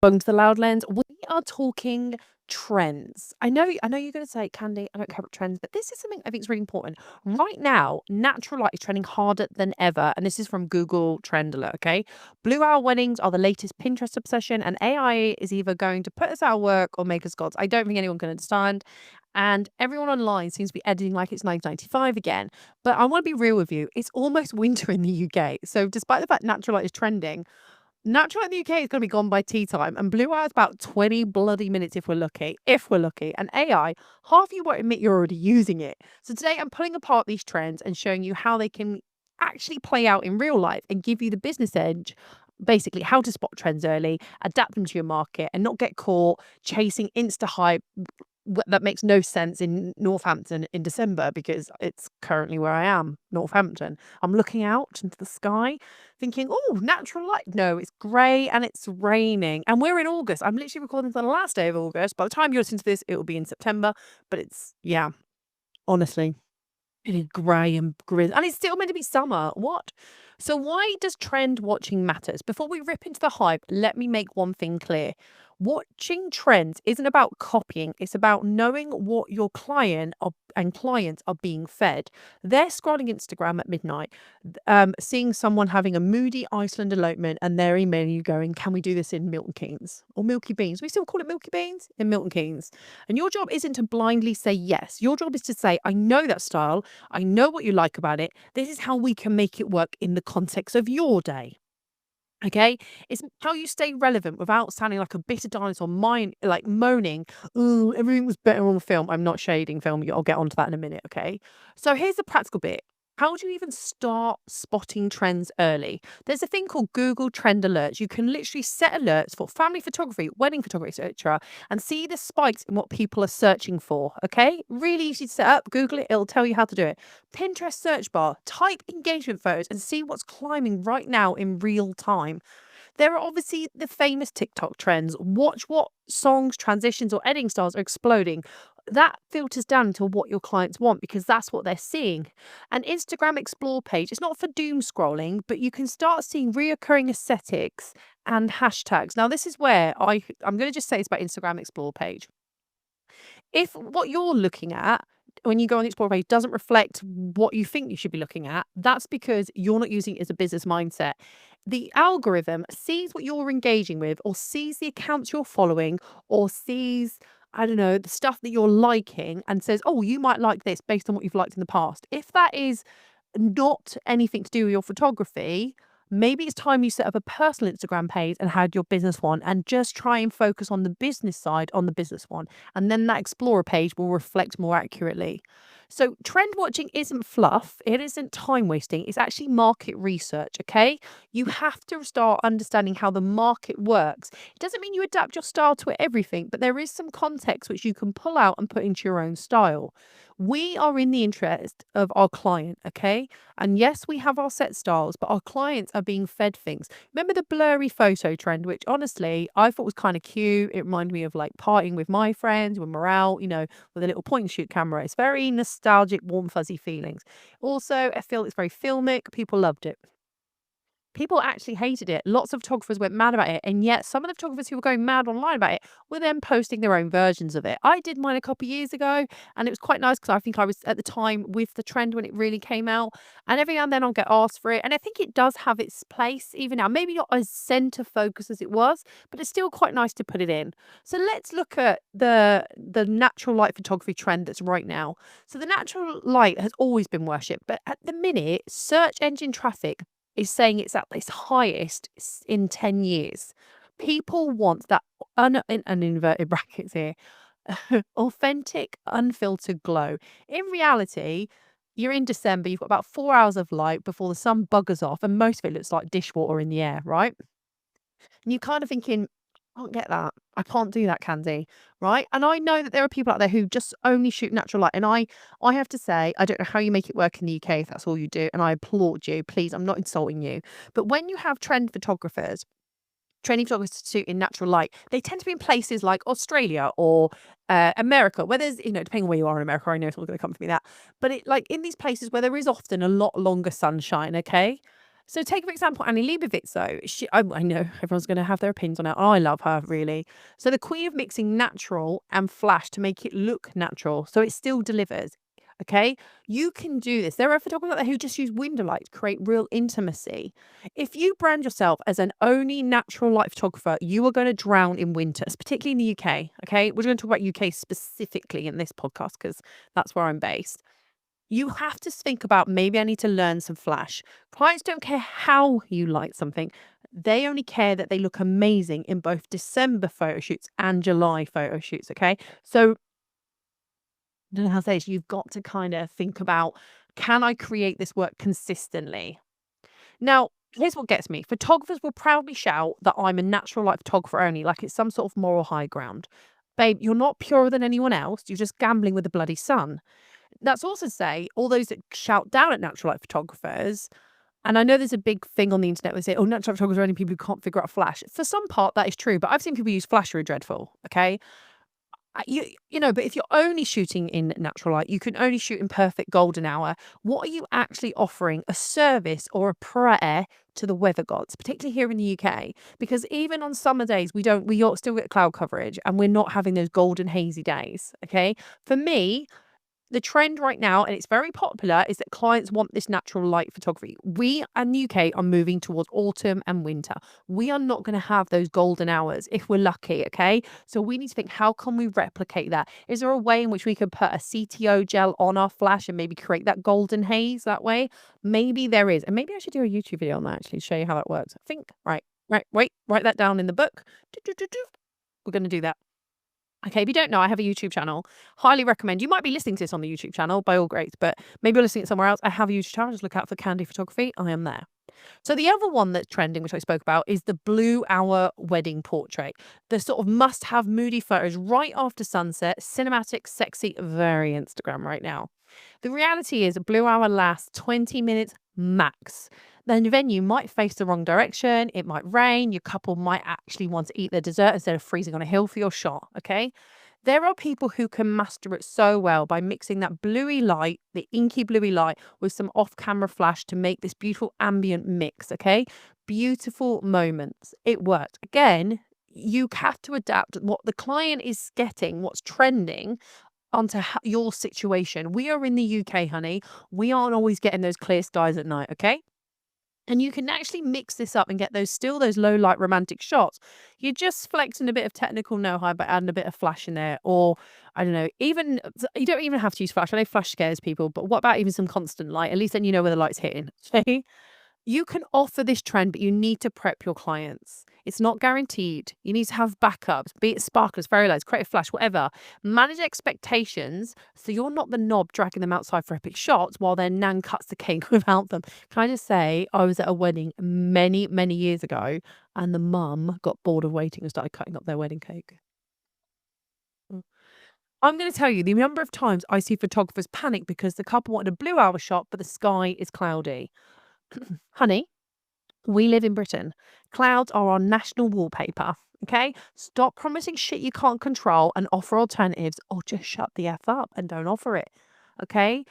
Welcome to the Loud Lens. We are talking trends. I know you're going to say, Candy, I don't care about trends, but this is something I think is really important. Right now, natural light is trending harder than ever. And this is from Google Trend Alert, okay? Blue hour weddings are the latest Pinterest obsession, and AI is either going to put us out of work or make us gods. I don't think anyone can understand. And everyone online seems to be editing like it's 1995 again. But I want to be real with you. It's almost winter in the UK. So despite the fact natural light is trending, natural in the UK is going to be gone by tea time, and blue hour is about 20 bloody minutes if we're lucky. If we're lucky. And AI, half of you won't admit you're already using it. So today I'm pulling apart these trends and showing you how they can actually play out in real life and give you the business edge. Basically, how to spot trends early, adapt them to your market, and not get caught chasing insta hype that makes no sense in Northampton in December because it's currently where I am, Northampton. I'm looking out into the sky thinking, oh, natural light. No, it's grey and it's raining. And we're in August. I'm literally recording this on the last day of August. By the time you listen to this, it will be in September. But it's, yeah, honestly, it is grey and grizz. And it's still meant to be summer. What? So why does trend watching matters? Before we rip into the hype, let me make one thing clear. Watching trends isn't about copying. It's about knowing what your clients are being fed. They're scrolling Instagram at midnight, seeing someone having a moody Iceland elopement, and they're emailing you going, "Can we do this in Milton Keynes or Milky Beans?" We still call it Milky Beans in Milton Keynes. And your job isn't to blindly say yes. Your job is to say, "I know that style. I know what you like about it. This is how we can make it work in the context of your day." Okay, it's how you stay relevant without sounding like a bitter dinosaur, like moaning. Oh, everything was better on film. I'm not shading film. I'll get onto that in a minute. Okay, so here's the practical bit. How do you even start spotting trends early? There's a thing called Google Trend Alerts. You can literally set alerts for family photography, wedding photography, etc., and see the spikes in what people are searching for. Okay, really easy to set up. Google it; it'll tell you how to do it. Pinterest search bar, type engagement photos and see what's climbing right now in real time. There are obviously the famous TikTok trends. Watch what songs, transitions, or editing styles are exploding. That filters down to what your clients want because that's what they're seeing. An Instagram explore page, it's not for doom scrolling, but you can start seeing reoccurring aesthetics and hashtags. Now, this is where I'm going to just say it's about Instagram explore page. If what you're looking at when you go on the explore page doesn't reflect what you think you should be looking at, that's because you're not using it as a business mindset. The algorithm sees what you're engaging with, or sees the accounts you're following, or sees, I don't know, the stuff that you're liking and says, oh, you might like this based on what you've liked in the past. If that is not anything to do with your photography, maybe it's time you set up a personal Instagram page and had your business one and just try and focus on the business side on the business one. And then that Explorer page will reflect more accurately. So, trend watching isn't fluff, it isn't time wasting, it's actually market research, okay? You have to start understanding how the market works. It doesn't mean you adapt your style to everything, but there is some context which you can pull out and put into your own style. We are in the interest of our client, okay? And yes, we have our set styles, but our clients are being fed things. Remember the blurry photo trend, which honestly I thought was kind of cute. It reminded me of like partying with my friends when we're out, with a little point and shoot camera. It's very nostalgic, warm, fuzzy feelings. Also, I feel it's very filmic. People loved it. People actually hated it. Lots of photographers went mad about it. And yet some of the photographers who were going mad online about it were then posting their own versions of it. I did mine a couple of years ago and it was quite nice because I think I was at the time with the trend when it really came out. And every now and then I'll get asked for it. And I think it does have its place even now. Maybe not as center focus as it was, but it's still quite nice to put it in. So let's look at the natural light photography trend that's right now. So the natural light has always been worshipped, but at the minute, search engine traffic is saying it's at its highest in 10 years. People want that in inverted brackets here, authentic, unfiltered glow. In reality, you're in December, you've got about 4 hours of light before the sun buggers off, and most of it looks like dishwater in the air, right? And you're kind of thinking, I can't get that. I can't do that, Candy. Right. And I know that there are people out there who just only shoot natural light. And I have to say, I don't know how you make it work in the UK if that's all you do. And I applaud you. Please, I'm not insulting you. But when you have training photographers to shoot in natural light, they tend to be in places like Australia or America, where there's, depending on where you are in America, I know it's all going to come to me that. But it like in these places where there is often a lot longer sunshine, okay? So take for example Annie Leibovitz though. I know everyone's going to have their opinions on her. I love her really. So the queen of mixing natural and flash to make it look natural, so it still delivers. Okay, you can do this. There are photographers out there who just use window light to create real intimacy. If you brand yourself as an only natural light photographer, you are going to drown in winters, particularly in the UK. Okay, we're going to talk about UK specifically in this podcast because that's where I'm based. You have to think about, maybe I need to learn some flash. Clients don't care how you light something. They only care that they look amazing in both December photo shoots and July photo shoots. Okay. So I don't know how to say this. You've got to kind of think about, can I create this work consistently? Now, here's what gets me. Photographers will proudly shout that I'm a natural light photographer only, like it's some sort of moral high ground. Babe, you're not purer than anyone else. You're just gambling with the bloody sun. That's also to say, all those that shout down at natural light photographers, and I know there's a big thing on the internet where they say, oh, natural photographers are only people who can't figure out flash. For some part, that is true, but I've seen people use flash who are dreadful. Okay. But if you're only shooting in natural light, you can only shoot in perfect golden hour. What are you actually offering? A service or a prayer to the weather gods, particularly here in the UK? Because even on summer days, we all still get cloud coverage and we're not having those golden hazy days. Okay. For me, the trend right now, and it's very popular, is that clients want this natural light photography. We and UK are moving towards autumn and winter. We are not going to have those golden hours if we're lucky, okay? So we need to think, how can we replicate that? Is there a way in which we could put a CTO gel on our flash and maybe create that golden haze that way? Maybe there is. And maybe I should do a YouTube video on that actually, to show you how that works. I think, wait, write that down in the book. We're going to do that. Okay, if you don't know, I have a YouTube channel. Highly recommend. You might be listening to this on the YouTube channel, by all greats, but maybe you're listening to it somewhere else. I have a YouTube channel. Just look out for Khandie Photography. I am there. So the other one that's trending, which I spoke about, is the blue hour wedding portrait. The sort of must-have moody photos right after sunset, cinematic, sexy, very Instagram right now. The reality is a blue hour lasts 20 minutes max. Then the venue might face the wrong direction. It might rain. Your couple might actually want to eat their dessert instead of freezing on a hill for your shot. Okay. There are people who can master it so well by mixing that bluey light, the inky bluey light, with some off camera flash to make this beautiful ambient mix. Okay. Beautiful moments. It worked. Again, you have to adapt what the client is getting, what's trending onto your situation. We are in the UK, honey. We aren't always getting those clear skies at night. Okay. And you can actually mix this up and get those low light romantic shots. You're just flexing a bit of technical know-how by adding a bit of flash in there. Or I don't know, even you don't even have to use flash. I know flash scares people, but what about even some constant light? At least then you know where the light's hitting. Okay. You can offer this trend, but you need to prep your clients. It's not guaranteed. You need to have backups, be it sparklers, fairy lights, creative flash, whatever. Manage expectations so you're not the knob dragging them outside for epic shots while their nan cuts the cake without them. Can I just say, I was at a wedding many, many years ago and the mum got bored of waiting and started cutting up their wedding cake. Mm. I'm going to tell you the number of times I see photographers panic because the couple wanted a blue hour shot, but the sky is cloudy. Honey, we live in Britain. Clouds are our national wallpaper. Okay? Stop promising shit you can't control and offer alternatives, or just shut the F up and don't offer it. Okay?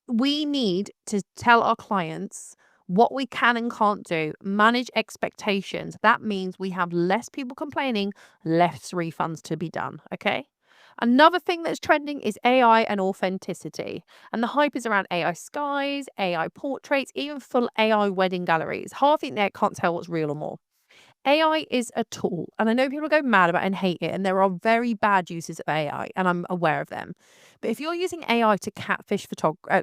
We need to tell our clients what we can and can't do, manage expectations. That means we have less people complaining, less refunds to be done. Okay? Another thing that's trending is AI and authenticity. And the hype is around AI skies, AI portraits, even full AI wedding galleries. Half the internet can't tell what's real or more. AI is a tool, and I know people go mad about it and hate it, and there are very bad uses of AI, and I'm aware of them. But if you're using AI to catfish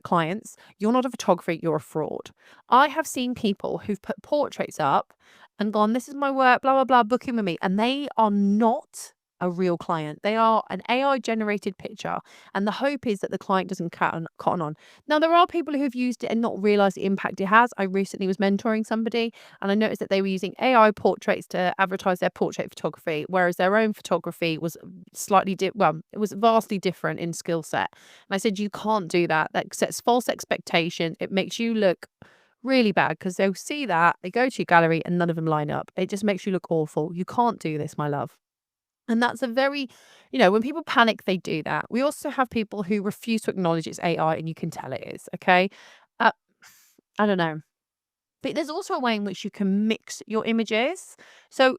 clients, you're not a photographer, you're a fraud. I have seen people who've put portraits up and gone, this is my work, blah, blah, blah, book in with me, and they are not a real client. They are an AI generated picture, and the hope is that the client doesn't cotton on. Now, there are people who have used it and not realized the impact it has. I recently was mentoring somebody and I noticed that they were using AI portraits to advertise their portrait photography, whereas their own photography was it was vastly different in skill set. And I said, you can't do that. That sets false expectations. It makes you look really bad because they'll see that, they go to your gallery and none of them line up. It just makes you look awful. You can't do this, my love. And that's a very, when people panic, they do that. We also have people who refuse to acknowledge it's AI and you can tell it is. Okay. Uh, I don't know. But there's also a way in which you can mix your images. So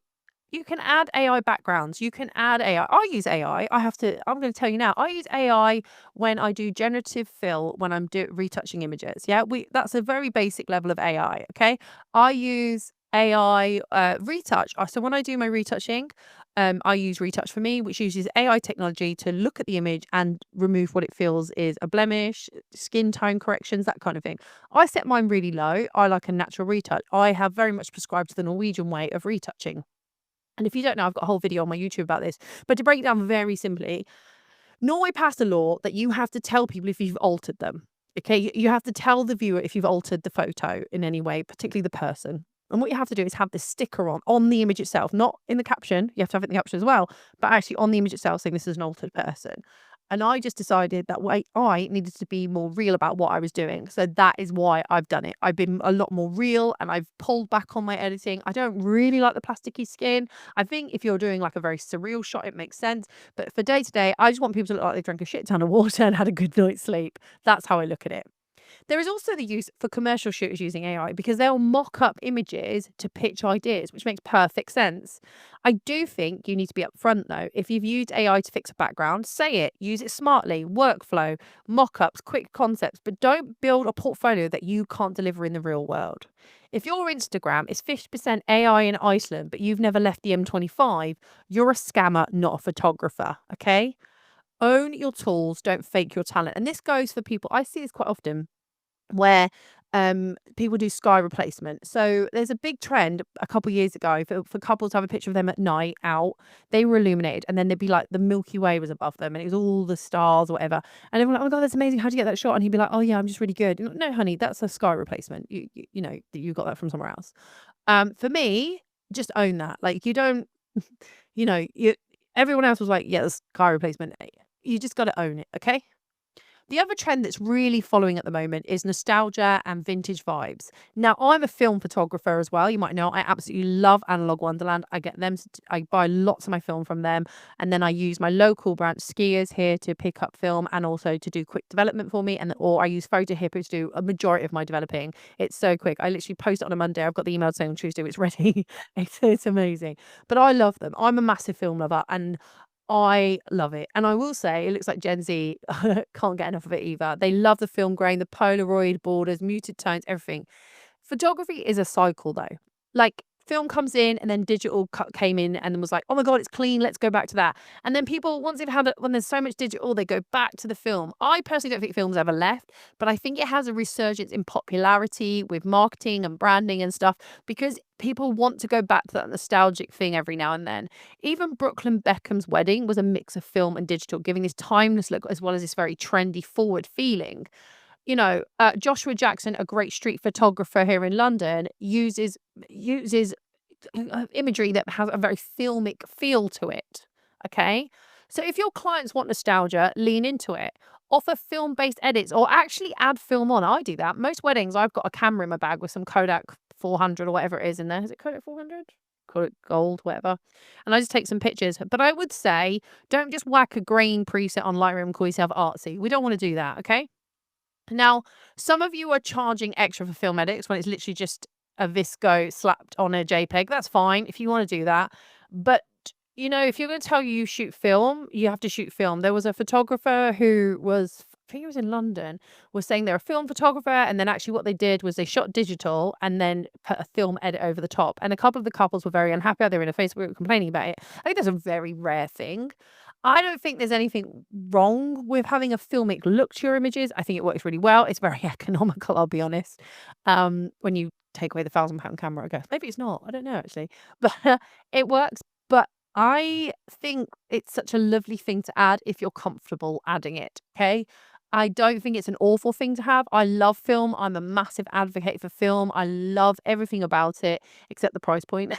you can add AI backgrounds. You can add AI. I use AI. I'm going to tell you now, I use AI when I do generative fill, when I'm retouching images. Yeah. That's a very basic level of AI. Okay. I use AI retouch. So when I do my retouching, I use Retouch for Me, which uses AI technology to look at the image and remove what it feels is a blemish, skin tone corrections, that kind of thing. I set mine really low. I like a natural retouch. I have very much prescribed to the Norwegian way of retouching. And if you don't know, I've got a whole video on my YouTube about this. But to break it down very simply, Norway passed a law that you have to tell people if you've altered them. Okay, you have to tell the viewer if you've altered the photo in any way, particularly the person. And what you have to do is have this sticker on the image itself, not in the caption. You have to have it in the caption as well, but actually on the image itself saying this is an altered person. And I just decided that I needed to be more real about what I was doing. So that is why I've done it. I've been a lot more real and I've pulled back on my editing. I don't really like the plasticky skin. I think if you're doing like a very surreal shot, it makes sense. But for day to day, I just want people to look like they drank a shit ton of water and had a good night's sleep. That's how I look at it. There is also the use for commercial shooters using AI because they'll mock up images to pitch ideas, which makes perfect sense. I do think you need to be upfront though. If you've used AI to fix a background, say it, use it smartly, workflow, mock ups, quick concepts, but don't build a portfolio that you can't deliver in the real world. If your Instagram is 50% AI in Iceland, but you've never left the M25, you're a scammer, not a photographer. Okay. Own your tools, don't fake your talent. And this goes for people, I see this quite often where people do sky replacement. So there's a big trend a couple of years ago for couples to have a picture of them at night out. They were illuminated, and then they'd be like the Milky Way was above them, and it was all the stars or whatever. And everyone like, oh my god, that's amazing! How'd you get that shot? And he'd be like, oh yeah, I'm just really good. No, honey, that's a sky replacement. You know you got that from somewhere else. For me, just own that. Like you don't, you. Everyone else was like, yeah, the sky replacement. You just got to own it, okay? The other trend that's really following at the moment is nostalgia and vintage vibes. Now, I'm a film photographer as well. You might know I absolutely love Analog Wonderland. I get them, I buy lots of my film from them. And then I use my local branch skiers here to pick up film and also to do quick development for me. Or I use Photo Hippo to do a majority of my developing. It's so quick. I literally post it on a Monday. I've got the email saying on Tuesday it's ready. It's amazing. But I love them. I'm a massive film lover and I love it. And I will say, it looks like Gen Z can't get enough of it either. They love the film grain, the Polaroid borders, muted tones, everything. Photography is a cycle though. Like film comes in and then digital came in and then was like, oh my God, it's clean. Let's go back to that. And then people, once they've had it, when there's so much digital, they go back to the film. I personally don't think film's ever left, but I think it has a resurgence in popularity with marketing and branding and stuff because people want to go back to that nostalgic thing every now and then. Even Brooklyn Beckham's wedding was a mix of film and digital, giving this timeless look as well as this very trendy forward feeling. Joshua Jackson, a great street photographer here in London, uses imagery that has a very filmic feel to it. Okay. So if your clients want nostalgia, lean into it. Offer film-based edits or actually add film on. I do that. Most weddings, I've got a camera in my bag with some Kodak 400 or whatever it is in there. Is it Kodak 400? Call it gold, whatever. And I just take some pictures. But I would say, don't just whack a grain preset on Lightroom and call yourself artsy. We don't want to do that, okay? Now, some of you are charging extra for film edits when it's literally just a Visco slapped on a JPEG. That's fine if you want to do that. But, if you're going to tell you shoot film, you have to shoot film. There was a photographer who was, I think he was in London, was saying they're a film photographer. And then actually what they did was they shot digital and then put a film edit over the top. And a couple of the couples were very unhappy. They were in a Facebook group complaining about it. I think that's a very rare thing. I don't think there's anything wrong with having a filmic look to your images. I think it works really well. It's very economical, I'll be honest. When you take away the £1,000 camera, I guess. Maybe it's not. I don't know, actually. But it works. But I think it's such a lovely thing to add if you're comfortable adding it, okay? I don't think it's an awful thing to have. I love film. I'm a massive advocate for film. I love everything about it except the price point.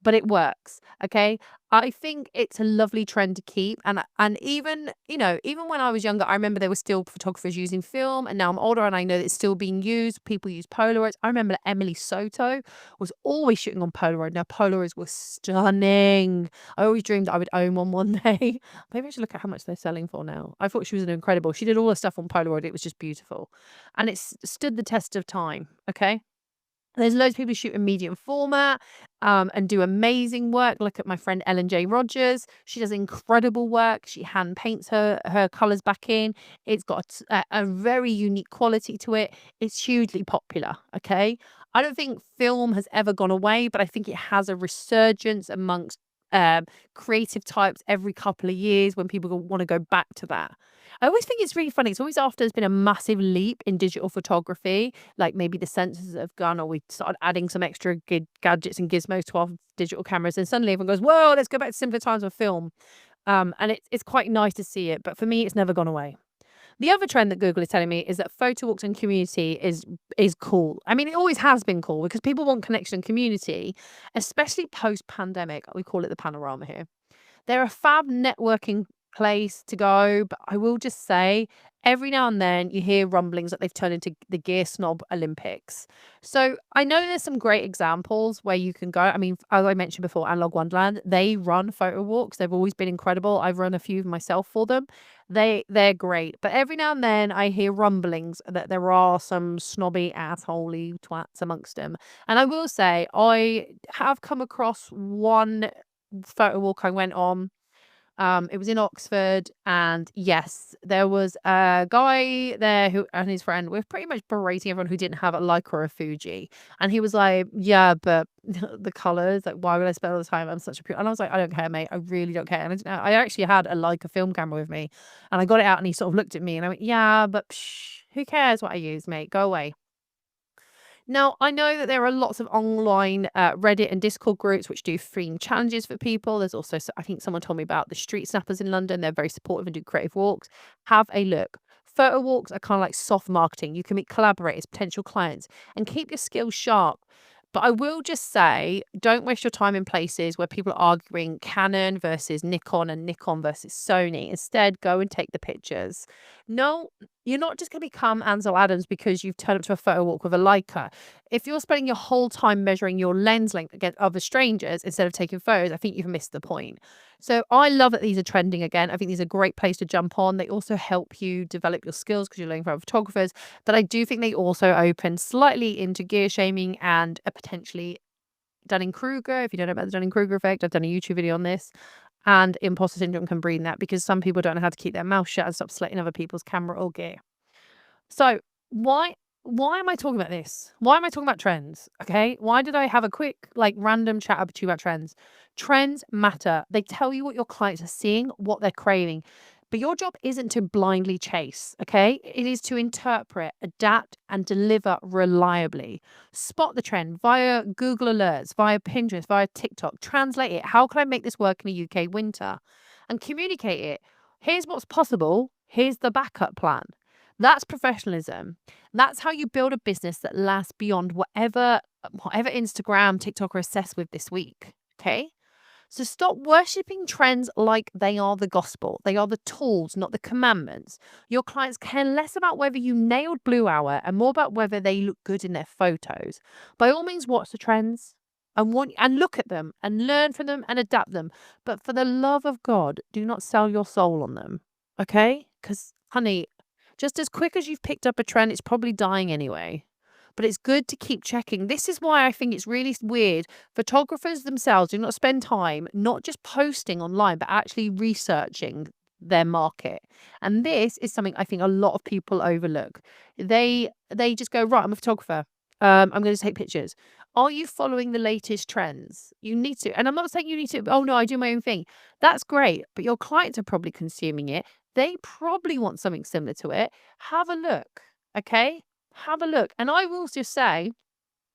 But it works, okay? I think it's a lovely trend to keep. And even, even when I was younger, I remember there were still photographers using film, and now I'm older and I know that it's still being used. People use Polaroids. I remember that Emily Soto was always shooting on Polaroid. Now Polaroids were stunning. I always dreamed I would own one day. Maybe I should look at how much they're selling for now. I thought she was an incredible. She did all her stuff on Polaroid. It was just beautiful. And it's stood the test of time, okay? There's loads of people who shoot in medium format, and do amazing work. Look at my friend Ellen J. Rogers. She does incredible work. She hand paints her colors back in. It's got a very unique quality to it. It's hugely popular. Okay, I don't think film has ever gone away, but I think it has a resurgence amongst um, creative types every couple of years when people want to go back to that. I always think it's really funny. It's always after there's been a massive leap in digital photography, like maybe the sensors have gone, or we started adding some extra gadgets and gizmos to our digital cameras, and suddenly everyone goes, "Whoa, let's go back to simpler times of film." And it's quite nice to see it, but for me, it's never gone away. The other trend that Google is telling me is that photo walks and community is cool. I mean, it always has been cool because people want connection and community, especially post pandemic. We call it the panorama here. They're a fab networking place to go, but I will just say every now and then you hear rumblings that they've turned into the Gear Snob Olympics. So I know there's some great examples where you can go. I mean, as I mentioned before, Analog Wonderland, they run photo walks. They've always been incredible. I've run a few myself for them. They're great. But every now and then I hear rumblings that there are some snobby, assholey twats amongst them. And I will say I have come across one photo walk I went on. It was in Oxford, and yes, there was a guy there who and his friend were pretty much berating everyone who didn't have a Leica or a Fuji, and he was like, "Yeah, but the colors, like, why would I spend all the time? I'm such a pure." And I was like, "I don't care, mate. I really don't care." And I didn't know, I actually had a Leica film camera with me, and I got it out, and he sort of looked at me, and I went, "Yeah, but who cares what I use, mate? Go away." Now, I know that there are lots of online Reddit and Discord groups which do themed challenges for people. There's also, I think someone told me about the Street Snappers in London. They're very supportive and do creative walks. Have a look. Photo walks are kind of like soft marketing. You can meet collaborators, potential clients, and keep your skills sharp. But I will just say, don't waste your time in places where people are arguing Canon versus Nikon and Nikon versus Sony. Instead, go and take the pictures. No, you're not just going to become Ansel Adams because you've turned up to a photo walk with a Leica. If you're spending your whole time measuring your lens length against other strangers instead of taking photos, I think you've missed the point. So I love that these are trending again. I think these are a great place to jump on. They also help you develop your skills because you're learning from photographers. But I do think they also open slightly into gear shaming and a potentially Dunning-Kruger. If you don't know about the Dunning-Kruger effect, I've done a YouTube video on this. And imposter syndrome can breed that because some people don't know how to keep their mouth shut and stop slating other people's camera or gear. So why am I talking about this? Why am I talking about trends? Okay. Why did I have a quick, like, random chat up to you about trends? Trends matter. They tell you what your clients are seeing, what they're craving. But your job isn't to blindly chase, okay? It is to interpret, adapt, and deliver reliably. Spot the trend via Google Alerts, via Pinterest, via TikTok. Translate it. How can I make this work in a UK winter? And communicate it. Here's what's possible. Here's the backup plan. That's professionalism. That's how you build a business that lasts beyond whatever Instagram, TikTok are obsessed with this week. Okay. So stop worshipping trends like they are the gospel. They are the tools, not the commandments. Your clients care less about whether you nailed Blue Hour and more about whether they look good in their photos. By all means, watch the trends and look at them and learn from them and adapt them. But for the love of God, do not sell your soul on them. Okay? Because, honey, just as quick as you've picked up a trend, it's probably dying anyway. But it's good to keep checking. This is why I think it's really weird. Photographers themselves do not spend time not just posting online, but actually researching their market. And this is something I think a lot of people overlook. They just go, right, I'm a photographer. I'm going to take pictures. Are you following the latest trends? You need to. And I'm not saying you need to, oh no, I do my own thing. That's great. But your clients are probably consuming it. They probably want something similar to it. Have a look. Okay. Have a look. And I will just say,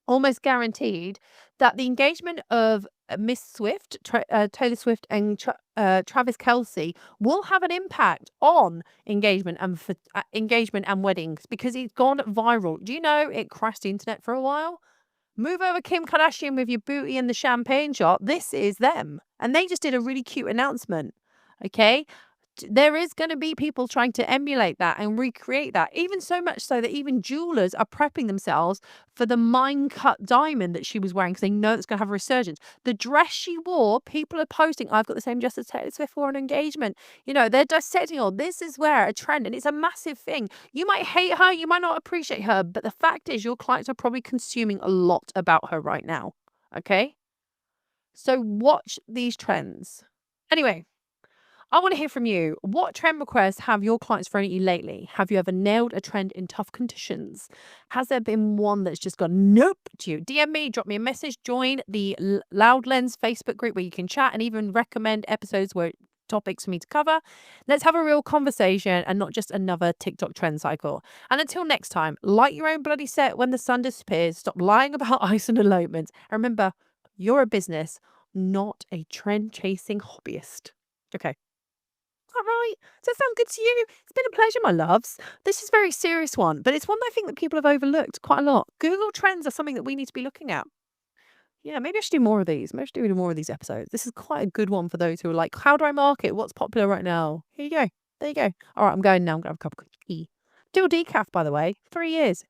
almost guaranteed, that the engagement of Miss Swift, Taylor Swift, and Travis Kelce will have an impact on engagement and weddings because it's gone viral. Do you know it crashed the internet for a while? Move over Kim Kardashian with your booty and the champagne shot. This is them. And they just did a really cute announcement. Okay. there is going to be people trying to emulate that and recreate that, even so much so that even jewelers are prepping themselves for the mine cut diamond that she was wearing because they know it's going to have a resurgence. The dress she wore, people are posting, I've got the same dress as Taylor Swift for an engagement. You know, they're dissecting, oh, this is where a trend, and it's a massive thing. You might hate her, you might not appreciate her, but the fact is your clients are probably consuming a lot about her right now. Okay? So watch these trends. Anyway, I want to hear from you. What trend requests have your clients thrown at you lately? Have you ever nailed a trend in tough conditions? Has there been one that's just gone nope to you? DM me, drop me a message, join the Loud Lens Facebook group where you can chat and even recommend episodes where topics for me to cover. Let's have a real conversation and not just another TikTok trend cycle. And until next time, light your own bloody set when the sun disappears. Stop lying about ice and elopements. And remember, you're a business, not a trend chasing hobbyist. Okay. All right. Does that sound good to you? It's been a pleasure, my loves. This is a very serious one, but it's one that I think that people have overlooked quite a lot. Google Trends are something that we need to be looking at. Yeah, maybe I should do more of these. Maybe I should do more of these episodes. This is quite a good one for those who are like, how do I market? What's popular right now? Here you go. There you go. All right, I'm going now. I'm going to have a cup of tea. Dual decaf, by the way. 3 years.